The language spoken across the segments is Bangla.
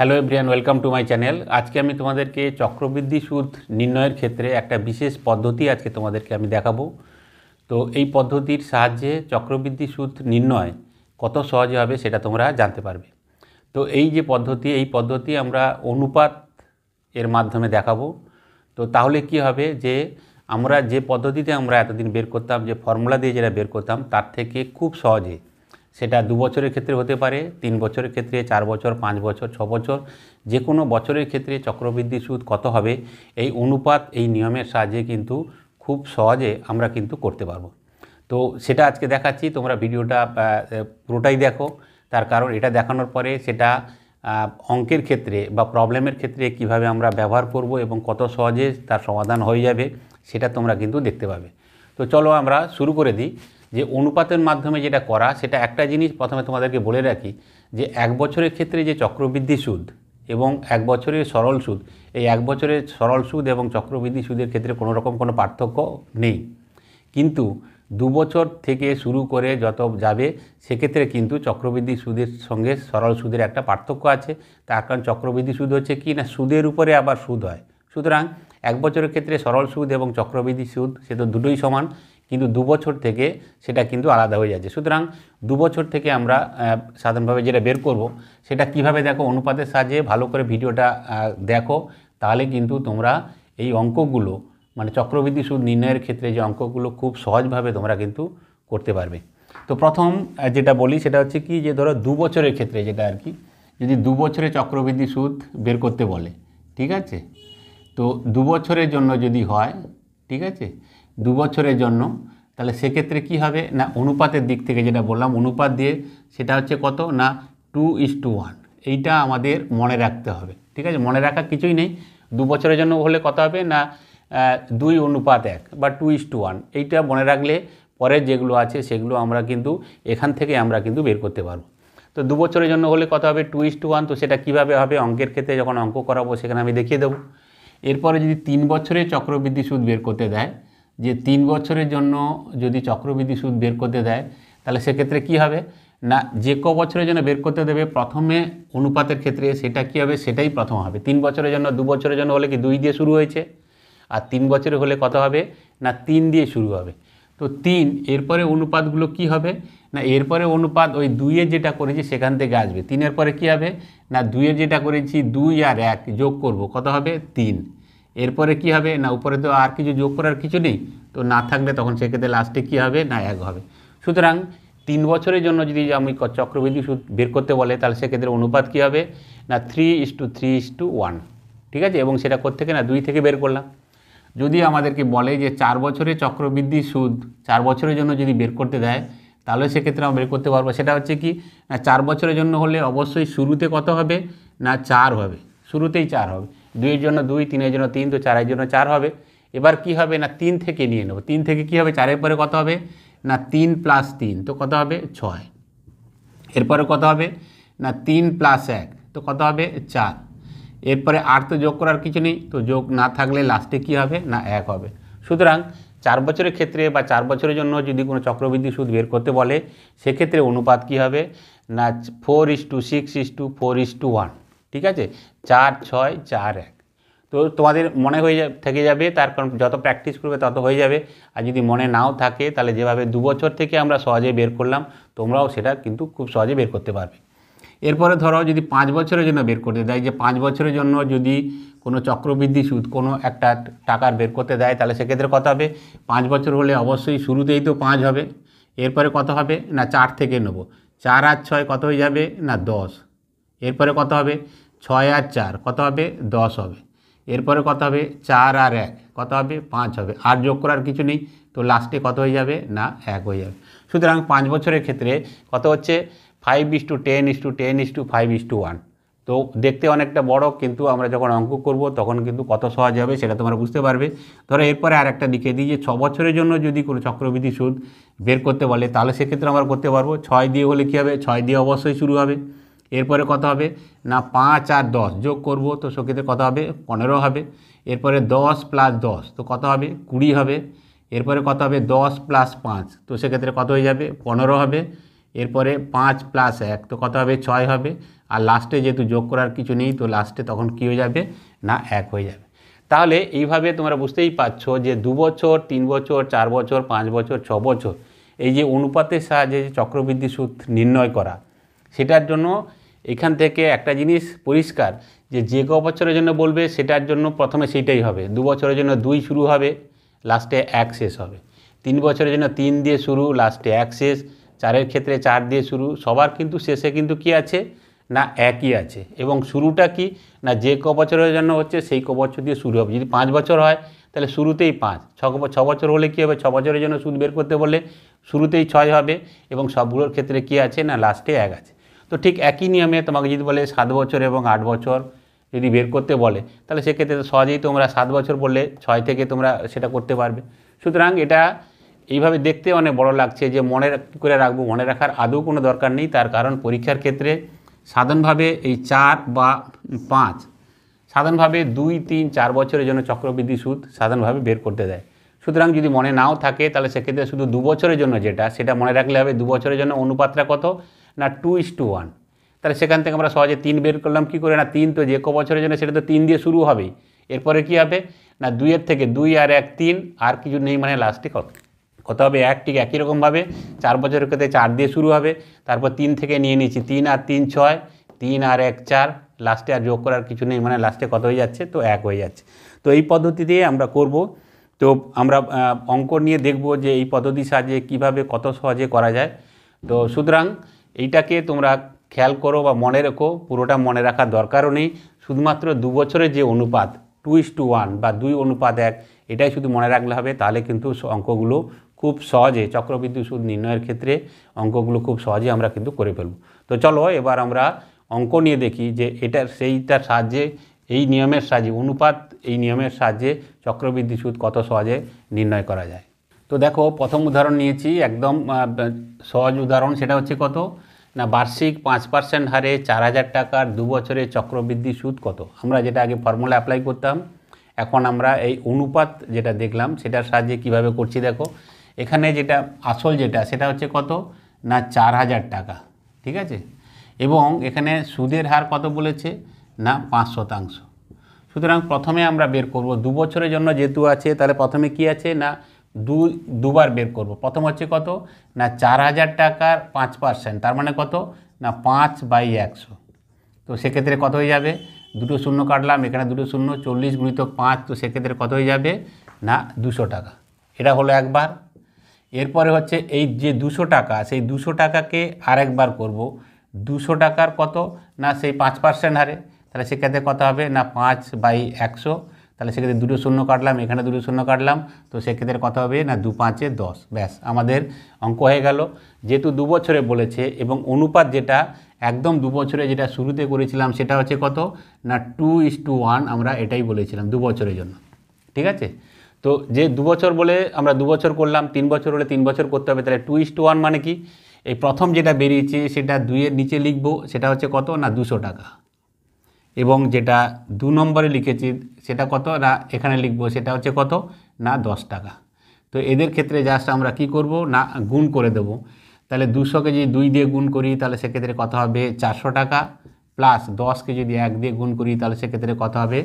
Hello everyone, welcome to my channel. আজকে আমি তোমাদেরকে চক্রবৃদ্ধি সুদ নির্ণয়ের ক্ষেত্রে একটা বিশেষ পদ্ধতি আজকে তোমাদেরকে আমি দেখাবো। তো এই পদ্ধতির সাহায্যে চক্রবৃদ্ধি সুদ নির্ণয় কত সহজে হবে সেটা তোমরা জানতে পারবে। তো এই যে পদ্ধতি, এই পদ্ধতি আমরা অনুপাত এর মাধ্যমে দেখাবো। তো তাহলে কি হবে যে আমরা যে পদ্ধতিতে আমরা এতদিন বের করতাম, যে ফর্মুলা দিয়ে যেটা বের করতাম, তার থেকে খুব সহজে, সেটা 2 বছরের ক্ষেত্রে হতে পারে, 3 বছরের ক্ষেত্রে, 4 বছর, 5 বছর, 6 বছর, যে কোনো বছরের ক্ষেত্রে চক্রবৃদ্ধি সুদ কত হবে এই অনুপাত, এই নিয়মের সাহায্যে কিন্তু খুব সহজে আমরা কিন্তু করতে পারবো। তো সেটা আজকে দেখাচ্ছি, তোমরা ভিডিওটা পুরোটাই দেখো। তার কারণ এটা দেখানোর পরে সেটা অঙ্কের ক্ষেত্রে বা প্রবলেমের ক্ষেত্রে কিভাবে আমরা ব্যবহার করব এবং কত সহজে তার সমাধান হয়ে যাবে সেটা তোমরা কিন্তু দেখতে পাবে। তো চলো আমরা শুরু করে দিই। যে অনুপাতের মাধ্যমে যেটা করা, সেটা একটা জিনিস প্রথমে তোমাদেরকে বলে রাখি, যে 1 বছরের ক্ষেত্রে যে চক্রবৃদ্ধি সুদ এবং 1 বছরের সরল সুদ, এই 1 বছরের সরল সুদ এবং চক্রবৃদ্ধি সুদের ক্ষেত্রে কোনো রকম কোনো পার্থক্য নেই। কিন্তু 2 বছর থেকে শুরু করে যত যাবে সেক্ষেত্রে কিন্তু চক্রবৃদ্ধি সুদের সঙ্গে সরল সুদের একটা পার্থক্য আছে। তার কারণ চক্রবৃদ্ধি সুদ হচ্ছে কি না, সুদের উপরে আবার সুদ হয়। সুতরাং 1 বছরের ক্ষেত্রে সরল সুদ এবং চক্রবৃদ্ধি সুদ সে তো দুটোই সমান, কিন্তু 2 বছর থেকে সেটা কিন্তু আলাদা হয়ে যাচ্ছে। সুতরাং 2 বছর থেকে আমরা সাধারণভাবে যেটা বের করব সেটা কিভাবে দেখো, অনুপাতের সাহায্যে ভালো করে ভিডিওটা দেখো, তাহলে কিন্তু তোমরা এই অঙ্কগুলো, মানে চক্রবৃদ্ধি সুদ নির্ণয়ের ক্ষেত্রে যে অঙ্কগুলো খুব সহজভাবে তোমরা কিন্তু করতে পারবে। তো প্রথম যেটা বলি সেটা হচ্ছে কি, যে ধরো 2 বছরের ক্ষেত্রে যেটা আর কি, যদি 2 বছরে চক্রবৃদ্ধি সুদ বের করতে বলে, ঠিক আছে, তো 2 বছরের জন্য যদি হয়, ঠিক আছে, 2 বছরের জন্য, তাহলে সেক্ষেত্রে কি হবে না, অনুপাতের দিক থেকে যেটা বললাম, অনুপাত দিয়ে সেটা হচ্ছে কত না 2:1। এইটা আমাদের মনে রাখতে হবে, ঠিক আছে। মনে রাখার কিছুই নেই। 2 বছরের জন্য হলে কত হবে না 2:1 বা 2:1। এইটা মনে রাখলে পরের যেগুলো আছে সেগুলো আমরা কিন্তু এখান থেকে আমরা কিন্তু বের করতে পারবো। তো 2 বছরের জন্য হলে কত হবে 2:1। তো সেটা কিভাবে হবে, অঙ্কের ক্ষেত্রে যখন অঙ্ক করাবো সেখানে আমি দেখিয়ে দেবো। এরপরে যদি 3 বছরের চক্রবৃদ্ধি সুদ বের করতে দেয়, যে 3 বছরের জন্য যদি চক্রবৃদ্ধি সুদ বের করতে দেয়, তাহলে সেক্ষেত্রে কি হবে না, যে ক বছরের জন্য বের করতে দেবে প্রথমে অনুপাতের ক্ষেত্রে, সেটা কি হবে, সেটাই প্রথম হবে। 3 বছরের জন্য, 2 বছরের জন্য হলে কি 2 দিয়ে শুরু হয়েছে, আর 3 বছরে হলে কত হবে না 3 দিয়ে শুরু হবে। তো 3, এরপরে অনুপাতগুলো কি হবে না, এরপরে অনুপাত ওই 2-এর যেটা করেছি সেখান থেকে আসবে। 3-এর পরে কি হবে না, 2-এর যেটা করেছি 2 আর 1 যোগ করব, কত হবে 3। এরপরে কি হবে না, উপরে তো আর কিছু যোগ করার কিছু নেই, তো না থাকলে তখন সেক্ষেত্রে লাস্টে কি হবে না 1 হবে। সুতরাং 3 বছরের জন্য যদি আমি চক্রবৃদ্ধি সুদ বের করতে বলে, তাহলে সেক্ষেত্রে অনুপাত কি হবে না 3:3:1, ঠিক আছে। এবং সেটা কোত্থেকে না 2 থেকে বের করলাম। যদি আমাদেরকে বলে যে 4 বছরের চক্রবৃদ্ধি সুদ 4 বছরের জন্য যদি বের করতে দেয়, তাহলে সেক্ষেত্রে আমরা বের করতে পারবো। সেটা হচ্ছে কি না, 4 বছরের জন্য হলে অবশ্যই শুরুতে কত হবে না 4 হবে, শুরুতেই 4 হবে। 2-এর জন্য 2, 3-এর জন্য 3, তো 4-এর জন্য 4 হবে। এবার কি হবে না 3 থেকে নিয়ে নেব। 3 থেকে কি হবে, 4-এর পরে কত হবে না 3 + 3, তো কত হবে 6। এরপরে কত হবে না 3 + 1, তো কত হবে 4। এরপরে আর তো যোগ করার কিছু নেই, তো যোগ না থাকলে লাস্টে কি হবে না 1 হবে। সুতরাং 4 বছরের ক্ষেত্রে বা 4 বছরের জন্য যদি কোনো চক্রবৃদ্ধি সুদ বের করতে বলে, সেক্ষেত্রে অনুপাত কি হবে না 4:6:4:1, ঠিক আছে। 4, 6, 4, 1। তো তোমাদের মনে থেকে যাবে, তার কারণ যত প্র্যাকটিস করবে তত হয়ে যাবে। আর যদি মনে নাও থাকে, তাহলে যেভাবে 2 বছর থেকে আমরা সহজে বের করলাম, তোমরাও সেটা কিন্তু খুব সহজে বের করতে পারবে। এরপরে ধরো যদি 5 বছরের জন্য বের করতে দেয়, যে 5 বছরের জন্য যদি কোনো চক্রবৃদ্ধি সুদ কোনো একটা টাকার বের করতে দেয়, তাহলে সেক্ষেত্রে কত হবে 5 বছর হলে অবশ্যই শুরুতেই তো 5 হবে। এরপরে কত হবে না 4 থেকে নেব, 4 আর 6 কত হয়ে যাবে না 10। এরপরে কত হবে 6 আর 4 কত হবে 10 হবে। এরপরে কত হবে 4 আর 1 কত হবে 5 হবে। আর যোগ করার কিছু নেই, তো লাস্টে কত হয়ে যাবে না 1 হয়ে যাবে। সুতরাং 5 বছরের ক্ষেত্রে কত হচ্ছে 5:10:10:5:1। তো দেখতে অনেকটা বড়, কিন্তু আমরা যখন অঙ্ক করব তখন কিন্তু কত সহজ হবে সেটা তোমরা বুঝতে পারবে। ধরো এরপরে আর একটা লিখে দিই, যে 6 বছরের জন্য যদি কোনো চক্রবৃদ্ধি সুদ বের করতে বলে, তাহলে সেক্ষেত্রে আমরা করতে পারবো। 6 দিয়ে হলে কী হবে, 6 দিয়ে অবশ্যই শুরু হবে। এরপরে কত হবে না 5 আর 10 যোগ করব, তো সেক্ষেত্রে কত হবে 15 হবে। এরপরে 10 + 10, তো কত হবে 20 হবে। এরপরে কত হবে 10 + 5, তো সেক্ষেত্রে কত হয়ে যাবে 15 হবে। এরপরে 5 + 1, তো কত হবে 6 হবে। আর লাস্টে যেহেতু যোগ করার কিছু নেই, তো লাস্টে তখন কী হয়ে যাবে না 1 হয়ে যাবে। তাহলে এইভাবে তোমরা বুঝতেই পারছো যে 2 বছর, 3 বছর, 4 বছর, 5 বছর, 6 বছর এই যে অনুপাতের সাহায্যে যে চক্রবৃদ্ধি সুদ নির্ণয় করা, সেটার জন্য এখান থেকে একটা জিনিস পরিষ্কার যে ক বছরের জন্য বলবে সেটার জন্য প্রথমে সেইটাই হবে। 2 বছরের জন্য 2 শুরু হবে, লাস্টে 1 শেষ হবে। 3 বছরের জন্য 3 দিয়ে শুরু, লাস্টে 1 শেষ। 4-এর ক্ষেত্রে 4 দিয়ে শুরু, সবার কিন্তু শেষে কিন্তু কি আছে না 1ই আছে। এবং শুরুটা কি না যে ক বছরের জন্য হচ্ছে সেই ক বছর দিয়ে শুরু হবে। যদি 5 বছর হয় তাহলে শুরুতেই 5, 6 বছর হলে কী হবে, 6 বছরের জন্য সুদ বের করতে বললে শুরুতেই 6 হবে এবং সবগুলোর ক্ষেত্রে কি আছে না লাস্টে 1 আছে। তো ঠিক একই নিয়মে তোমাকে যদি বলে 7 বছর এবং 8 বছর যদি বের করতে বলে, তাহলে সেক্ষেত্রে তো সহজেই তোমরা 7 বছর বললে 6 থেকে তোমরা সেটা করতে পারবে। সুতরাং এটা এইভাবে দেখতে অনেক বড় লাগছে যে মনে করে রাখবো, মনে রাখার আদৌ কোনো দরকার নেই। তার কারণ পরীক্ষার ক্ষেত্রে সাধারণভাবে এই 4 বা 5 সাধারণভাবে 2, 3, 4 বছরের জন্য চক্রবৃদ্ধি সুদ সাধারণভাবে বের করতে দেয়। সুতরাং যদি মনে নাও থাকে তাহলে সেক্ষেত্রে শুধু 2 বছরের জন্য যেটা সেটা মনে রাখলে হবে। 2 বছরের জন্য অনুপাতটা কত না 2:1। তাহলে সেখান থেকে আমরা সহজে 3 বের করলাম কী করে না 3 তো যে ক বছরের জন্য সেটা তো 3 দিয়ে শুরু হবেই। এরপরে কি হবে না 2-এর থেকে 2 আর 1 3, আর কিছু নেই, মানে লাস্টে কত হবে 1। ঠিক একই রকমভাবে 4 বছরের ক্ষেত্রে 4 দিয়ে শুরু হবে, তারপর 3 থেকে নিয়ে নিচ্ছি 3 আর 3 6, 3 আর 1 4, লাস্টে আর যোগ করার কিছু নেই, মানে লাস্টে কত হয়ে যাচ্ছে তো 1 হয়ে যাচ্ছে। তো এই পদ্ধতি দিয়ে আমরা করব। তো আমরা অঙ্ক নিয়ে দেখব যে এই পদ্ধতির সাহায্যে কীভাবে কত সহজে করা যায়। তো সুতরাং এইটাকে তোমরা খেয়াল করো বা মনে রেখো, পুরোটা মনে রাখার দরকারও নেই। শুধুমাত্র 2 বছরের যে অনুপাত 2:1 বা 2:1 এটাই শুধু মনে রাখলে হবে। তাহলে কিন্তু অঙ্কগুলো খুব সহজে চক্রবৃদ্ধি সুদ নির্ণয়ের ক্ষেত্রে অঙ্কগুলো খুব সহজে আমরা কিন্তু করে ফেলব। তো চলো এবার আমরা অঙ্ক নিয়ে দেখি যে সেইটার সাহায্যে এই নিয়মের সাহায্যে অনুপাত এই নিয়মের সাহায্যে চক্রবৃদ্ধি সুদ কত সহজে নির্ণয় করা যায়। তো দেখো প্রথম উদাহরণ নিয়েছি, একদম সহজ উদাহরণ। সেটা হচ্ছে কত না বার্ষিক 5% হারে 4000 টাকার 2 বছরের চক্রবৃদ্ধি সুদ কত। আমরা যেটা আগে ফর্মুলা অ্যাপ্লাই করতাম, এখন আমরা এই অনুপাত যেটা দেখলাম সেটার সাহায্যে কিভাবে করছি। দেখো এখানে যেটা আসল যেটা সেটা হচ্ছে কত না 4000 টাকা, ঠিক আছে। এবং এখানে সুদের হার কত বলেছে না 5%। সুতরাং প্রথমে আমরা বের করব 2 বছরের জন্য যেহেতু আছে, তাহলে প্রথমে কি আছে না দুবার বের করব। প্রথম হচ্ছে কত না 4000 টাকার 5%, তার মানে কত না 5/100। তো সেক্ষেত্রে কত হয়ে যাবে, দুটো শূন্য কাটলাম, এখানে দুটো শূন্য, 40 × 5, তো সেক্ষেত্রে কত হয়ে যাবে না 200 টাকা। এটা হলো একবার। এরপরে হচ্ছে এই যে 200 টাকা, সেই 200 টাকাকে আরেকবার করব। 200 টাকার কত না সেই 5% হারে, তাহলে সেক্ষেত্রে কত হবে না 5/100। তাহলে সেক্ষেত্রে দুটো শূন্য কাটলাম, এখানে দুটো শূন্য কাটলাম, তো সেক্ষেত্রে কত হবে না 2×5 = 10। ব্যাস আমাদের অঙ্ক হয়ে গেল। যেহেতু 2 বছরে বলেছে এবং অনুপাত যেটা একদম 2 বছরে যেটা শুরুতে করেছিলাম সেটা হচ্ছে কত না 2:1, আমরা এটাই বলেছিলাম 2 বছরের জন্য, ঠিক আছে। তো যে 2 বছর বলে আমরা 2 বছর করলাম, 3 বছর হলে 3 বছর করতে হবে। তাহলে 2:1 মানে কি, এই প্রথম যেটা বেরিয়েছে সেটা 2-এর নিচে লিখব, সেটা হচ্ছে কত না 200 টাকা। এবং যেটা 2 নম্বরে লিখেছি সেটা কত না এখানে লিখব, সেটা হচ্ছে কত না 10 টাকা। তো এদের ক্ষেত্রে জাস্ট আমরা কি করব না গুণ করে দেব। তাহলে 200কে যদি 2 দিয়ে গুণ করি তাহলে সেক্ষেত্রে কত হবে 400 টাকা, প্লাস 10কে যদি 1 দিয়ে গুণ করি তাহলে সেক্ষেত্রে কত হবে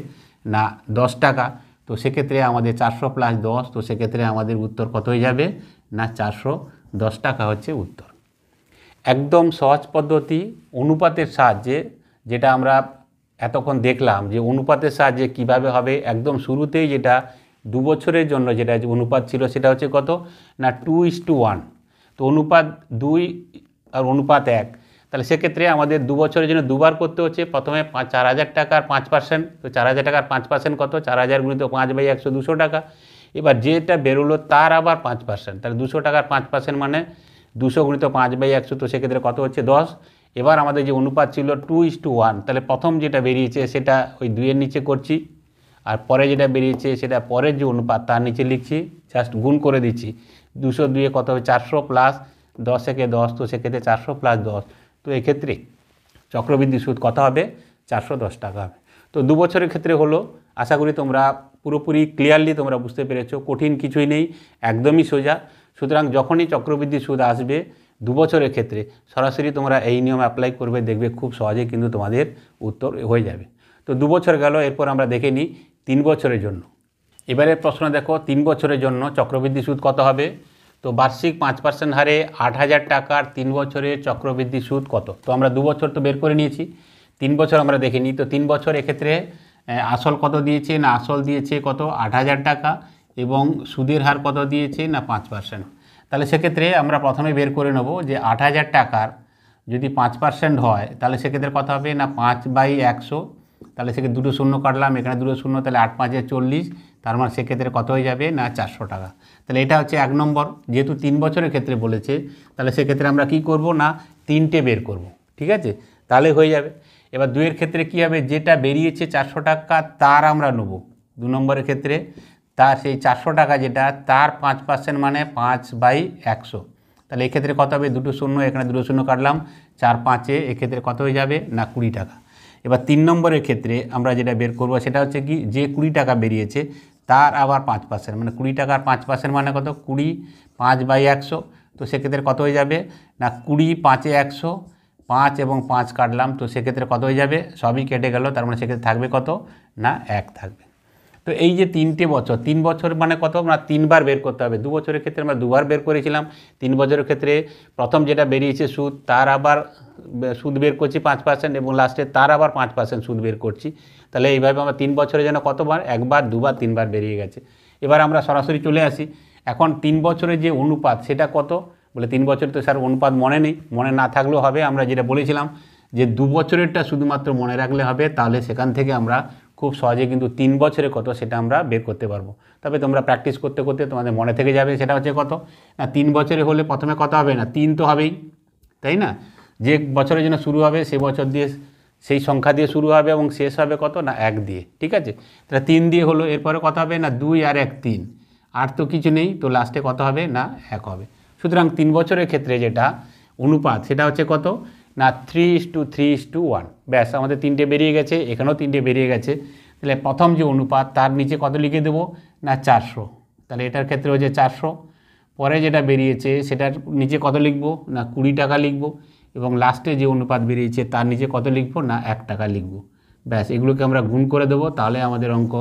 না 10 টাকা। তো সেক্ষেত্রে আমাদের 400 + 10, তো সেক্ষেত্রে আমাদের উত্তর কত হয়ে যাবে না 410 টাকা হচ্ছে উত্তর। একদম সহজ পদ্ধতি অনুপাতের সাহায্যে, যেটা আমরা এতক্ষণ দেখলাম যে অনুপাতের সাহায্যে কিভাবে হবে। একদম শুরুতেই যেটা 2 বছরের জন্য যেটা অনুপাত ছিল সেটা হচ্ছে কত না 2:1। তো অনুপাত 2 আর অনুপাত 1, তাহলে সেক্ষেত্রে আমাদের 2 বছরের জন্য দুবার করতে হচ্ছে। প্রথমে 4000 টাকার 5%, তো 4000 টাকার 5% কত 4000 × 5/100, 200 টাকা। এবার যেটা বেরোলো তার আবার 5%, তাহলে 200 টাকার 5% মানে 200 × 5/100, তো সেক্ষেত্রে কত হচ্ছে 10। এবার আমাদের যে অনুপাত ছিল 2:1, তাহলে প্রথম যেটা বেরিয়েছে সেটা ওই 2-এর নিচে করছি, আর পরে যেটা বেরিয়েছে সেটা পরের যে অনুপাত তার নিচে লিখছি, জাস্ট গুণ করে দিচ্ছি। 200 2-এ কত হবে 400, প্লাস 10 × 10, তো সেক্ষেত্রে 400 + 10, তো এক্ষেত্রে চক্রবৃদ্ধি সুদ কত হবে 410 টাকা হবে। তো 2 বছরের ক্ষেত্রে হলো। আশা করি তোমরা পুরোপুরি ক্লিয়ারলি তোমরা বুঝতে পেরেছো, কঠিন কিছুই নেই, একদমই সোজা। সুতরাং যখনই চক্রবৃদ্ধি সুদ আসবে দু বছরের ক্ষেত্রে সরাসরি তোমরা এই নিয়ম অ্যাপ্লাই করবে, দেখবে খুব সহজেই কিন্তু তোমাদের উত্তর হয়ে যাবে। তো 2 বছর গেল, এরপর আমরা দেখে নিই 3 বছরের জন্য। এবারের প্রশ্ন দেখো, 3 বছরের জন্য চক্রবৃদ্ধি সুদ কত হবে? তো বার্ষিক 5% হারে 8,000 টাকার 3 বছরের চক্রবৃদ্ধি সুদ কত? তো আমরা 2 বছর তো বের করে নিয়েছি, 3 বছর আমরা দেখে নিই। তো 3 বছর এক্ষেত্রে আসল কত দিয়েছে? না আসল দিয়েছে কত? 8,000 টাকা, এবং সুদের হার কত দিয়েছে? না 5%। তাহলে সেক্ষেত্রে আমরা প্রথমে বের করে নেব যে 8,000 টাকার যদি 5% হয় তাহলে সেক্ষেত্রে কত হবে? না 5/100। তাহলে সেক্ষেত্রে দুটো শূন্য কাটলাম, এখানে দুটো শূন্য, তাহলে 8×5 = 40। তার মানে সেক্ষেত্রে কত হয়ে যাবে? না 400 টাকা। তাহলে এটা হচ্ছে 1 নম্বর। যেহেতু 3 বছরের ক্ষেত্রে বলেছে, তাহলে সেক্ষেত্রে আমরা কি করব? না 3টে বের করব, ঠিক আছে? তাহলে হয়ে যাবে। এবার 2 এর ক্ষেত্রে কী হবে? যেটা বেরিয়েছে 400 টাকা তার আমরা নেব। 2 নম্বরের ক্ষেত্রে তার সেই 400 টাকা যেটা, তার 5% মানে 5/100। তাহলে এক্ষেত্রে কত হবে? দুটো শূন্য, এখানে দুটো শূন্য কাটলাম, 4×5 এক্ষেত্রে কত হয়ে যাবে? না 20 টাকা। এবার 3 নম্বরের ক্ষেত্রে আমরা যেটা বের করব সেটা হচ্ছে কি, যে 20 টাকা বেরিয়েছে তার আবার 5%, মানে 20 টাকার 5% মানে কত? 20, 5/100। তো সেক্ষেত্রে কত হয়ে যাবে? না 20, 5-এ 100, 5 এবং 5 কাটলাম, তো সেক্ষেত্রে কত হয়ে যাবে? সবই কেটে গেল, তার মানে সেক্ষেত্রে থাকবে কত? না 1 থাকবে। তো এই যে 3টে বছর, 3 বছর মানে কত? আমরা 3 বার বের করতে হবে। 2 বছরের ক্ষেত্রে আমরা 2 বার বের করেছিলাম। 3 বছরের ক্ষেত্রে প্রথম যেটা বেরিয়েছে সুদ, তার আবার সুদ বের করছি 5%, এবং লাস্টে তার আবার 5% সুদ বের করছি। তাহলে এইভাবে আমরা 3 বছরে যেন কতবার? 1 বার, 2 বার, 3 বার বেরিয়ে গেছে। এবার আমরা সরাসরি চলে আসি, এখন 3 বছরের যে অনুপাত সেটা কত? বলে 3 বছর তো স্যার অনুপাত মনে নেই। মনে না থাকলেও হবে, আমরা যেটা বলেছিলাম যে 2 বছরেরটা শুধুমাত্র মনে রাখলে হবে, তাহলে সেখান থেকে আমরা খুব সহজে কিন্তু 3 বছরে কত সেটা আমরা বের করতে পারবো। তবে তোমরা প্র্যাকটিস করতে করতে তোমাদের মনে থেকে যাবে। সেটা হচ্ছে কত? না 3 বছরে হলে প্রথমে কত হবে? না 3 তো হবেই, তাই না? যে বছরের জন্য শুরু হবে সে বছর দিয়ে, সেই সংখ্যা দিয়ে শুরু হবে এবং শেষ হবে কত? না 1 দিয়ে, ঠিক আছে? তাহলে 3 দিয়ে হলো, এরপরে কত হবে? না 2 আর 1 3, আর তো কিছু নেই, তো লাস্টে কত হবে? না 1 হবে। সুতরাং 3 বছরের ক্ষেত্রে যেটা অনুপাত সেটা হচ্ছে কত? না 3:3:1। ব্যাস, আমাদের 3টে বেরিয়ে গেছে, এখানেও 3টে বেরিয়ে গেছে। তাহলে প্রথম যে অনুপাত তার নিচে কত লিখে দেবো? না 400। তাহলে এটার ক্ষেত্রে হচ্ছে 400। পরে যেটা বেরিয়েছে সেটার নিচে কত লিখব? না 20 টাকা লিখব, এবং লাস্টে যে অনুপাত বেরিয়েছে তার নিচে কত লিখব? না 1 টাকা লিখব। ব্যাস, এগুলোকে আমরা গুণ করে দেবো, তাহলে আমাদের অঙ্ক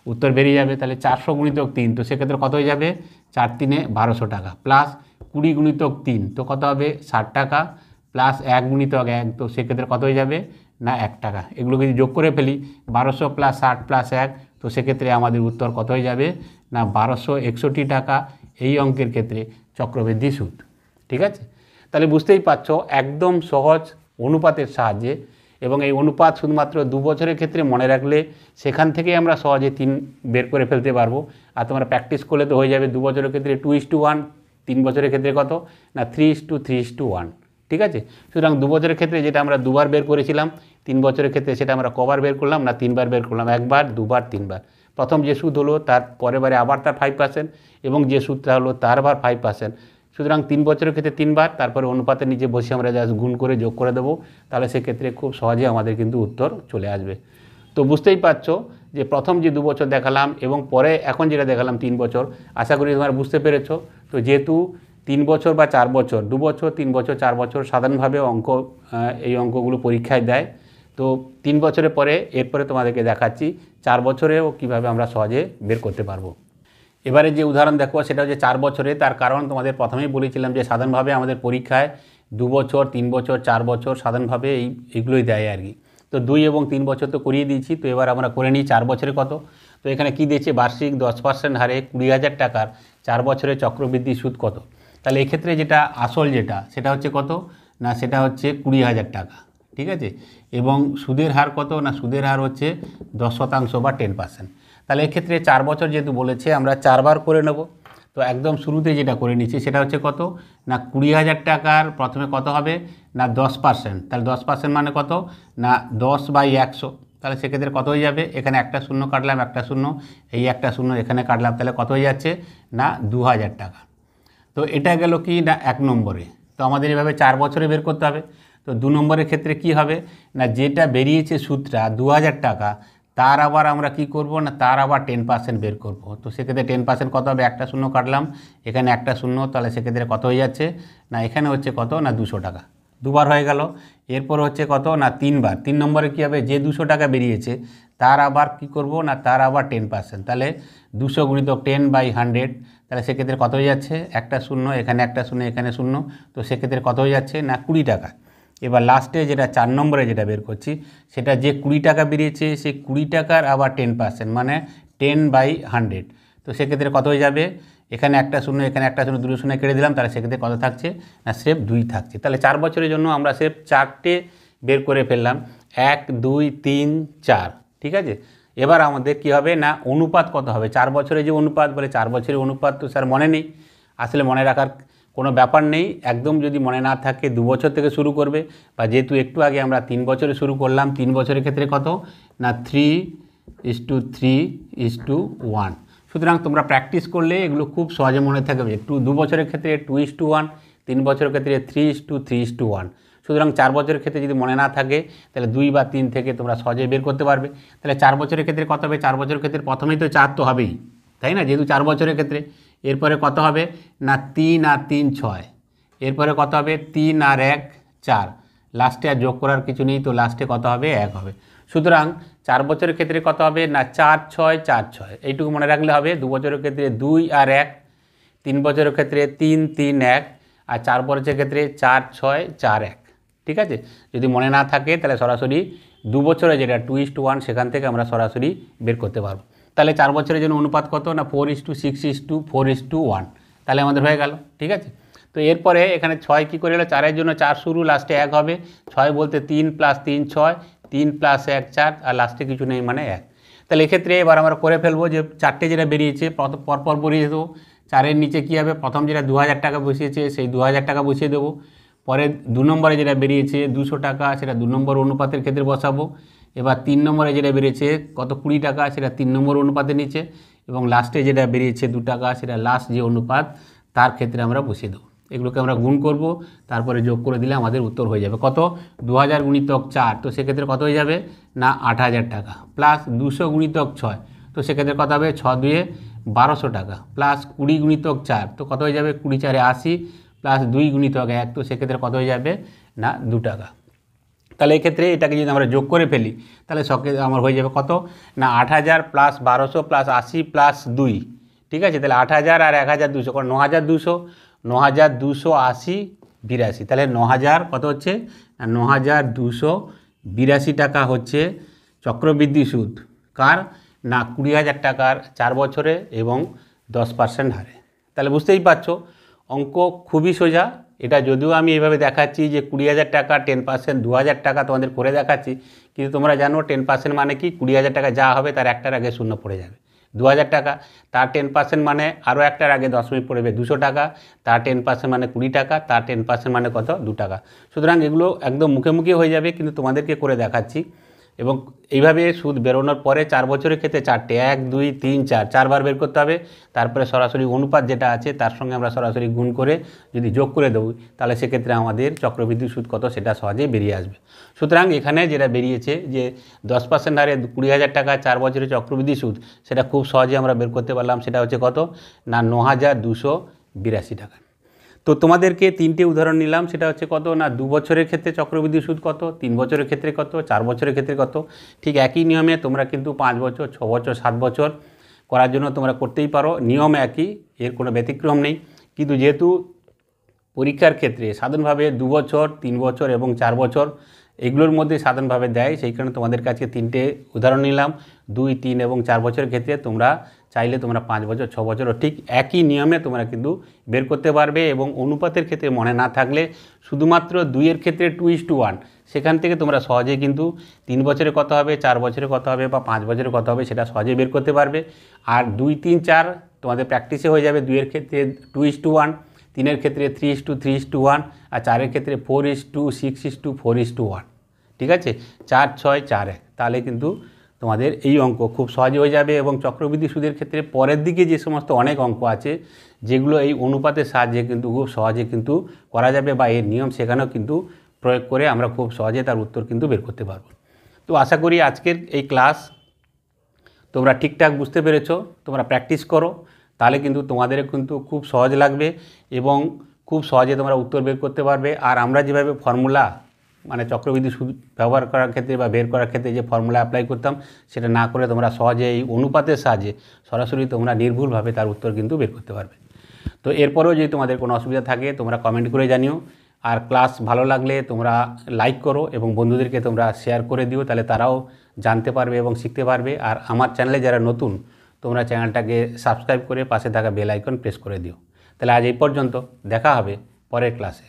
উত্তর বেরিয়ে যাবে। তাহলে 400 × 3, তো সেক্ষেত্রে কত হয়ে যাবে? 4×3 = 1200 টাকা, প্লাস 20 × 3, তো কত হবে? 60 টাকা, প্লাস 1 × 1, তো সেক্ষেত্রে কত হয়ে যাবে? না 1 টাকা। এগুলো যদি যোগ করে ফেলি, 1200 + 60 + 1, তো সেক্ষেত্রে আমাদের উত্তর কত হয়ে যাবে? না 1261 টাকা। এই অঙ্কের ক্ষেত্রে চক্রবৃদ্ধি সুদ, ঠিক আছে? তাহলে বুঝতেই পারছো একদম সহজ অনুপাতের সাহায্যে, এবং এই অনুপাত শুধুমাত্র 2 বছরের ক্ষেত্রে মনে রাখলে সেখান থেকেই আমরা সহজে 3 বের করে ফেলতে পারবো। আর তোমরা প্র্যাকটিস করলে তো হয়ে যাবে। 2 বছরের ক্ষেত্রে 2:1, 3 বছরের ক্ষেত্রে কত? না 3:3:1, ঠিক আছে? সুতরাং 2 বছরের ক্ষেত্রে যেটা আমরা 2 বার বের করেছিলাম, 3 বছরের ক্ষেত্রে সেটা আমরা কবার বের করলাম? না 3 বার বের করলাম, 1 বার, 2 বার, 3 বার। প্রথম যে সুদ হলো তার পরের বারে আবার তার 5%, এবং যে সুদটা হলো তার আবার 5%। সুতরাং 3 বছরের ক্ষেত্রে 3 বার, তারপরে অনুপাতের নিচে বসে আমরা জাস্ট গুণ করে যোগ করে দেবো, তাহলে সেক্ষেত্রে খুব সহজে আমাদের কিন্তু উত্তর চলে আসবে। তো বুঝতেই পারছো যে প্রথম যে 2 বছর দেখালাম এবং পরে এখন যেটা দেখালাম 3 বছর, আশা করি তোমরা বুঝতে পেরেছো। তো যেহেতু 3 বছর বা 4 বছর, 2 বছর, 3 বছর, 4 বছর সাধারণভাবে এই অঙ্কগুলো পরীক্ষায় দেয়। তো 3 বছরের পরে এরপরে তোমাদেরকে দেখাচ্ছি 4 বছরেও কীভাবে আমরা সহজে বের করতে পারবো। এবারে যে উদাহরণ দেখো সেটা হচ্ছে 4 বছরে। তার কারণ তোমাদের প্রথমেই বলেছিলাম যে সাধারণভাবে আমাদের পরীক্ষায় 2 বছর, 3 বছর, 4 বছর সাধারণভাবে এইগুলোই দেয় আর কি। তো 2 এবং 3 বছর তো করিয়ে দিয়েছি। তো এবার আমরা করে নিই 4 বছরে কত। তো এখানে কি দিয়েছে? বার্ষিক 10% হারে 20,000 টাকার 4 বছরের চক্রবৃদ্ধি সুদ কত। তাহলে এক্ষেত্রে যেটা আসল যেটা সেটা হচ্ছে কত, না সেটা হচ্ছে 20,000 টাকা, ঠিক আছে? এবং সুদের হার কত, না সুদের হার হচ্ছে 10% বা 10%। তাহলে এক্ষেত্রে 4 বছর যেহেতু বলেছে আমরা 4 বার করে নেব। তো একদম শুরুতে যেটা করে নিচ্ছি সেটা হচ্ছে কত, না 20,000 টাকার প্রথমে কত হবে, না 10%। তাহলে 10% মানে কত, না 10/100। তাহলে সেক্ষেত্রে কত হয়ে যাবে? এখানে একটা শূন্য কাটলাম, একটা শূন্য, এই একটা শূন্য এখানে কাটলাম, তাহলে কত হয়ে যাচ্ছে? না 2,000 টাকা। তো এটা গেল কি, না 1 নম্বরে। তো আমাদের এভাবে 4 বছরে বের করতে হবে। তো 2 নম্বরের ক্ষেত্রে কি হবে, না যেটা বেরিয়েছে সুদটা 2,000 টাকা, তার আবার আমরা কি করব না, তার আবার 10% বের করব। তো সেক্ষেত্রে 10% কত হবে, একটা শূন্য কাটলাম, এখানে একটা শূন্য, তাহলে সেক্ষেত্রে কত হয়ে যাচ্ছে না, এখানে হচ্ছে কত না 200 টাকা, দুবার হয়ে গেল। এরপর হচ্ছে কত না 3বার, 3 নম্বরে কী হবে, যে 200 টাকা বেরিয়েছে তার আবার কি করব না, তার আবার 10%, তাহলে 200 গুণিতক 10/100, তাহলে সেক্ষেত্রে কত হয়ে যাচ্ছে, একটা শূন্য, এখানে একটা শূন্য, এখানে শূন্য, তো সেক্ষেত্রে কত হয়ে যাচ্ছে না 20 টাকা। এবার লাস্টে যেটা 4 নম্বরে যেটা বের করছি, সেটা যে 20 টাকা বেরিয়েছে সেই 20 টাকার আবার 10%, মানে 10/100, তো সেক্ষেত্রে কত হয়ে যাবে, এখানে একটা শূন্য, এখানে একটা শূন্য, দুটো শূন্য কেটে দিলাম, তাহলে সেক্ষেত্রে কত থাকছে না স্রেফ 2 থাকছে। তাহলে 4 বছরের জন্য আমরা স্রেফ 4টে বের করে ফেললাম, 1 2 3 4, ঠিক আছে। এবার আমাদের কি হবে না, অনুপাত কত হবে, 4 বছরে যে অনুপাত বলে, 4 বছরের অনুপাত তো স্যার মনে নেই, আসলে মনে রাখার কোনো ব্যাপার নেই, একদম যদি মনে না থাকে 2 বছর থেকে শুরু করবে, বা যেহেতু একটু আগে আমরা 3 বছরে শুরু করলাম, 3 বছরের ক্ষেত্রে কত না 3:3:1। সুতরাং তোমরা প্র্যাকটিস করলে এগুলো খুব সহজে মনে থাকবে। 2 বছরের ক্ষেত্রে 2:1, 3 বছরের ক্ষেত্রে 3:3:1। সুতরাং 4 বছরের ক্ষেত্রে যদি মনে না থাকে তাহলে 2 বা 3 থেকে তোমরা সহজে বের করতে পারবে। তাহলে 4 বছরের ক্ষেত্রে কত হবে, 4 বছরের ক্ষেত্রে প্রথমেই তো 4 তো হবেই, তাই না, যেহেতু 4 বছরের ক্ষেত্রে। এরপরে কত হবে না 3 আর 3 6, এরপরে কত হবে 3 আর 1 4, লাস্টে আর যোগ করার কিছু নেই, তো লাস্টে কত হবে 1 হবে। সুতরাং 4 বছরের ক্ষেত্রে কত হবে না 4 6 4 6, এইটুকু মনে রাখলে হবে। 2 বছরের ক্ষেত্রে 2 আর 1, 3 বছরের ক্ষেত্রে 3 3 1, আর 4 বছরের ক্ষেত্রে 4 6 4 1, ঠিক আছে। যদি মনে না থাকে তাহলে সরাসরি 2 বছরে যেটা 2:1 সেখান থেকে আমরা সরাসরি বের করতে পারবো। তাহলে 4 বছরের জন্য অনুপাত কত না 4:6:4:1, তাহলে আমাদের হয়ে গেল, ঠিক আছে। তো এরপরে এখানে 6 কী করে এলো, 4-এর জন্য 4 শুরু, লাস্টে 1 হবে, 6 বলতে 3 + 3 6, 3 + 1 4, আর লাস্টে কিছু নেই মানে 1। তাহলে এক্ষেত্রে এবার আমরা করে ফেলবো যে 4টে যেটা বেরিয়েছে পরপর বসিয়ে দেবো। 4-এর নিচে কী হবে, প্রথম যেটা 2000 টাকা বসিয়েছে সেই 2000 টাকা বসিয়ে দেবো। পরে 2 নম্বরে যেটা বেরিয়েছে 200 টাকা, সেটা 2 নম্বর অনুপাতের ক্ষেত্রে বসাবো। এবার 3 নম্বরে যেটা বেরিয়েছে কত 20 টাকা, সেটা 3 নম্বর অনুপাতের নিচে, এবং লাস্টে যেটা বেরিয়েছে 2 টাকা, সেটা লাস্ট যে অনুপাত তার ক্ষেত্রে আমরা বসিয়ে দেবো। এগুলোকে আমরা গুণ করব, তারপরে যোগ করে দিলে আমাদের উত্তর হয়ে যাবে কত 2000 গুণিতক 4, তো সেক্ষেত্রে কত হয়ে যাবে না 8000 টাকা, প্লাস 200 গুণিতক 6, তো সেক্ষেত্রে কত হবে 6 2 1200 টাকা, প্লাস 20 গুণিতক 4, তো কত হয়ে যাবে 20 4 80, প্লাস 2 গুণিতক 1, তো সেক্ষেত্রে কত হয়ে যাবে না 2 টাকা। তাহলে এক্ষেত্রে এটাকে যদি আমরা যোগ করে ফেলি তাহলে আমার হয়ে যাবে কত না 8000 প্লাস 1200 প্লাস 80 প্লাস 2, ঠিক আছে। তাহলে 8000 আর 1200 কারণ 9200, 9280 82, তাহলে 9000 কত হচ্ছে 9282 টাকা হচ্ছে চক্রবৃদ্ধি সুদ কার না 20000 টাকার 4 বছরে এবং 10% হারে। তাহলে বুঝতেই পারছো অঙ্ক খুবই সোজা। এটা যদিও আমি এইভাবে দেখাচ্ছি যে 20000 টাকা 10%, 2000 টাকা তোমাদের করে দেখাচ্ছি, কিন্তু তোমরা জানো 10% মানে কি 20000 টাকা যা হবে তার একটার আগে শূন্য পড়ে যাবে। 2000 টাকা তার 10% মানে আরও একটার আগে দশমিক পড়বে 200 টাকা, তার 10% মানে 20 টাকা, তার 10% মানে কত 2 টাকা। সুতরাং এগুলো একদম মুখে হয়ে যাবে, কিন্তু তোমাদেরকে করে দেখাচ্ছি। এবং এইভাবে সুদ বেরোনোর পরে 4 বছরের ক্ষেত্রে 4টে 1 2 3 4 4বার বের করতে হবে। তারপরে সরাসরি অনুপাত যেটা আছে তার সঙ্গে আমরা সরাসরি গুণ করে যদি যোগ করে দেবো তাহলে সেক্ষেত্রে আমাদের চক্রবৃদ্ধি সুদ কত সেটা সহজেই বেরিয়ে আসবে। সুতরাং এখানে যেটা বেরিয়েছে যে 10% হারে 20000 টাকা 4 বছরের চক্রবৃদ্ধি সুদ, সেটা খুব সহজে আমরা বের করতে পারলাম। সেটা হচ্ছে কত না 9282 টাকা। তো তোমাদেরকে 3টে উদাহরণ নিলাম, সেটা হচ্ছে কত না 2 বছরের ক্ষেত্রে চক্রবৃদ্ধি সুদ কত, 3 বছরের ক্ষেত্রে কত, 4 বছরের ক্ষেত্রে কত। ঠিক একই নিয়মে তোমরা কিন্তু 5 বছর 6 বছর 7 বছর করার জন্য তোমরা করতেই পারো, নিয়ম একই, এর কোনো ব্যতিক্রম নেই। কিন্তু যেহেতু পরীক্ষার ক্ষেত্রে সাধারণভাবে 2 বছর 3 বছর এবং 4 বছর এগুলোর মধ্যে সাধারণভাবে দেয়, সেই কারণে তোমাদের কাছে 3টে উদাহরণ নিলাম। 2 3 এবং 4 বছরের ক্ষেত্রে তোমরা চাইলে তোমরা 5 বছর 6 বছরও ঠিক একই নিয়মে তোমরা কিন্তু বের করতে পারবে। এবং অনুপাতের ক্ষেত্রে মনে না থাকলে শুধুমাত্র 2-এর ক্ষেত্রে 2:1, সেখান থেকে তোমরা সহজেই কিন্তু 3 বছরে কত হবে, 4 বছরে কত হবে বা 5 বছরে কত হবে সেটা সহজেই বের করতে পারবে। আর 2 3 4 তোমাদের প্র্যাকটিসে হয়ে যাবে। 2-এর ক্ষেত্রে 2:1, 3-এর ক্ষেত্রে 3:3:1, আর 4-এর ক্ষেত্রে 4:6:4:1, ঠিক আছে। 4 6 4 1, তাহলে কিন্তু তোমাদের এই অঙ্ক খুব সহজে হয়ে যাবে। এবং চক্রবৃদ্ধি সুদের ক্ষেত্রে পরের দিকে যে সমস্ত অনেক অঙ্ক আছে যেগুলো এই অনুপাতের সাহায্যে কিন্তু খুব সহজে কিন্তু করা যাবে, বা এর নিয়ম সেখানেও কিন্তু প্রয়োগ করে আমরা খুব সহজে তার উত্তর কিন্তু বের করতে পারবো। তো আশা করি আজকের এই ক্লাস তোমরা ঠিকঠাক বুঝতে পেরেছো, তোমরা প্র্যাকটিস করো, তাহলে কিন্তু তোমাদের কিন্তু খুব সহজ লাগবে এবং খুব সহজে তোমরা উত্তর বের করতে পারবে। আর আমরা যেভাবে ফর্মুলা মানে চক্রবৃদ্ধি সুদ ব্যবহার করার ক্ষেত্রে বা বের করার ক্ষেত্রে যে ফর্মুলা অ্যাপ্লাই করতাম, সেটা না করে তোমরা সহজে এই অনুপাতের সাহায্যে সরাসরি তোমরা নির্ভুলভাবে তার উত্তর কিন্তু বের করতে পারবে। তো এরপরেও যদি তোমাদের কোনো অসুবিধা থাকে তোমরা কমেন্ট করে জানিও। আর ক্লাস ভালো লাগলে তোমরা লাইক করো এবং বন্ধুদেরকে তোমরা শেয়ার করে দিও, তাহলে তারাও জানতে পারবে এবং শিখতে পারবে। আর আমার চ্যানেলে যারা নতুন, তোমরা চ্যানেলটাকে সাবস্ক্রাইব করে পাশে থাকা বেল আইকন প্রেস করে দিও। তাহলে আজ এই পর্যন্ত, দেখা হবে পরের ক্লাসে।